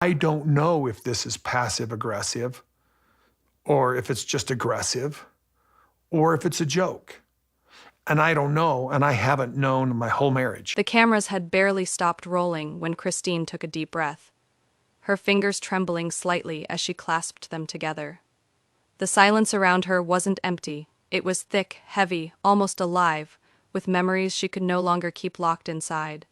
I don't know if this is passive aggressive or if it's just aggressive or if it's a joke. And I don't know, and I haven't known my whole marriage. The cameras had barely stopped rolling when Christine took a deep breath, her fingers trembling slightly as she clasped them together. The silence around her wasn't empty. It was thick, heavy, almost alive, with memories she could no longer keep locked inside.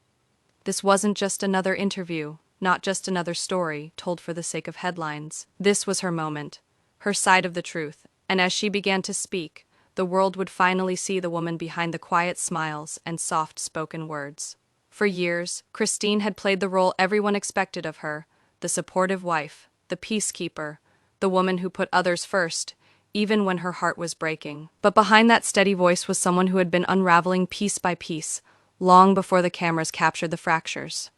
This wasn't just another interview, not just another story told for the sake of headlines. This was her moment, her side of the truth, and as she began to speak, the world would finally see the woman behind the quiet smiles and soft-spoken words. For years, Christine had played the role everyone expected of her, the supportive wife, the peacekeeper, the woman who put others first, even when her heart was breaking. But behind that steady voice was someone who had been unraveling piece by piece, long before the cameras captured the fractures.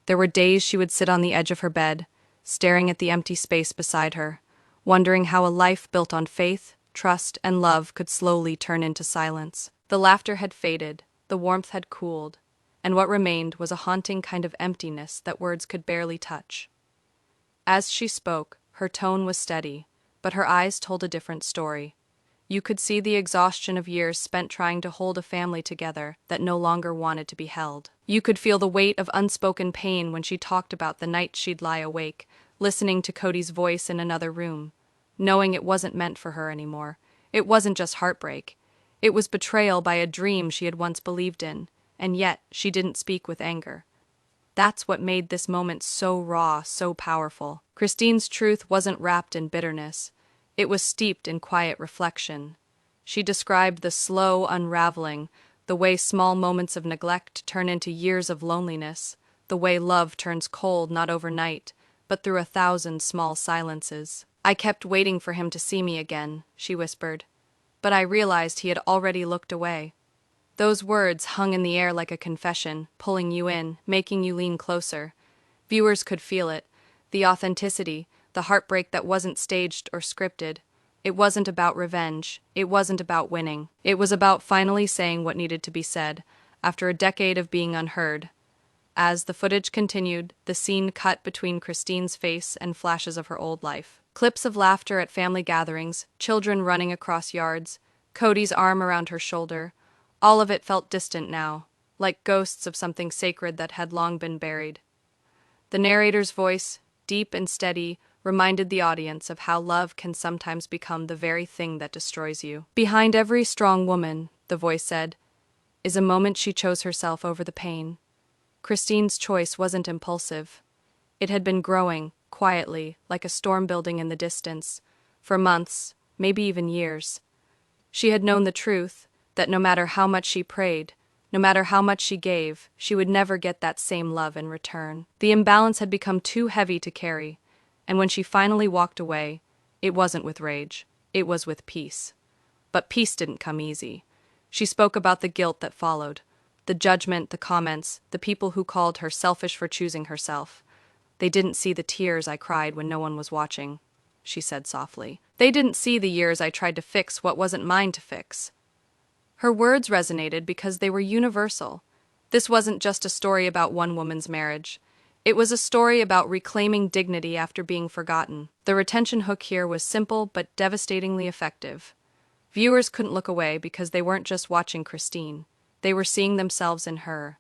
There were days she would sit on the edge of her bed, staring at the empty space beside her, wondering how a life built on faith, trust, and love could slowly turn into silence. The laughter had faded, the warmth had cooled, and what remained was a haunting kind of emptiness that words could barely touch. As she spoke, her tone was steady, but her eyes told a different story. You could see the exhaustion of years spent trying to hold a family together that no longer wanted to be held. You could feel the weight of unspoken pain when she talked about the night she'd lie awake, listening to Kody's voice in another room, knowing it wasn't meant for her anymore. It wasn't just heartbreak. It was betrayal by a dream she had once believed in, and yet she didn't speak with anger. That's what made this moment so raw, so powerful. Christine's truth wasn't wrapped in bitterness. It was steeped in quiet reflection. She described the slow unraveling, the way small moments of neglect turn into years of loneliness, the way love turns cold not overnight, but through 1,000 small silences. I kept waiting for him to see me again, she whispered, but I realized he had already looked away. Those words hung in the air like a confession, pulling you in, making you lean closer. Viewers could feel it, the authenticity, the heartbreak that wasn't staged or scripted. It wasn't about revenge. It wasn't about winning. It was about finally saying what needed to be said, after a decade of being unheard. As the footage continued, the scene cut between Christine's face and flashes of her old life. Clips of laughter at family gatherings, children running across yards, Kody's arm around her shoulder. All of it felt distant now, like ghosts of something sacred that had long been buried. The narrator's voice, deep and steady, reminded the audience of how love can sometimes become the very thing that destroys you. Behind every strong woman, the voice said, is a moment she chose herself over the pain. Christine's choice wasn't impulsive. It had been growing, quietly, like a storm building in the distance, for months, maybe even years. She had known the truth, that no matter how much she prayed, no matter how much she gave, she would never get that same love in return. The imbalance had become too heavy to carry, and when she finally walked away, it wasn't with rage, it was with peace. But peace didn't come easy. She spoke about the guilt that followed, the judgment, the comments, the people who called her selfish for choosing herself. They didn't see the tears I cried when no one was watching, she said softly. They didn't see the years I tried to fix what wasn't mine to fix. Her words resonated because they were universal. This wasn't just a story about one woman's marriage. It was a story about reclaiming dignity after being forgotten. The retention hook here was simple but devastatingly effective. Viewers couldn't look away because they weren't just watching Christine. They were seeing themselves in her.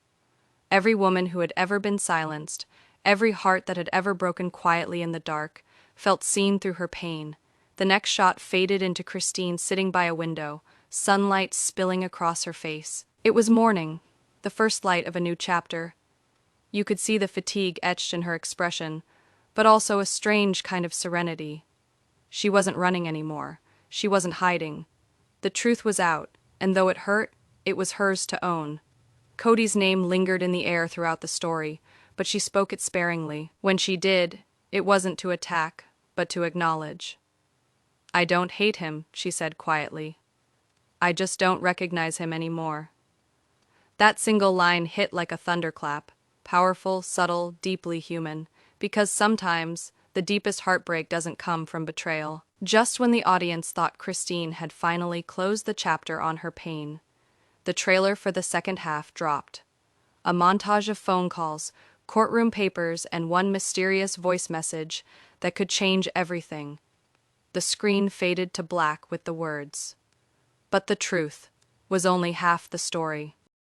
Every woman who had ever been silenced, every heart that had ever broken quietly in the dark, felt seen through her pain. The next shot faded into Christine sitting by a window, sunlight spilling across her face. It was morning, the first light of a new chapter. You could see the fatigue etched in her expression, but also a strange kind of serenity. She wasn't running anymore. She wasn't hiding. The truth was out, and though it hurt, it was hers to own. Kody's name lingered in the air throughout the story, but she spoke it sparingly. When she did, it wasn't to attack, but to acknowledge. I don't hate him, she said quietly. I just don't recognize him anymore. That single line hit like a thunderclap, powerful, subtle, deeply human, because sometimes the deepest heartbreak doesn't come from betrayal. Just when the audience thought Christine had finally closed the chapter on her pain, the trailer for the second half dropped. A montage of phone calls, courtroom papers, and one mysterious voice message that could change everything. The screen faded to black with the words. But the truth was only half the story.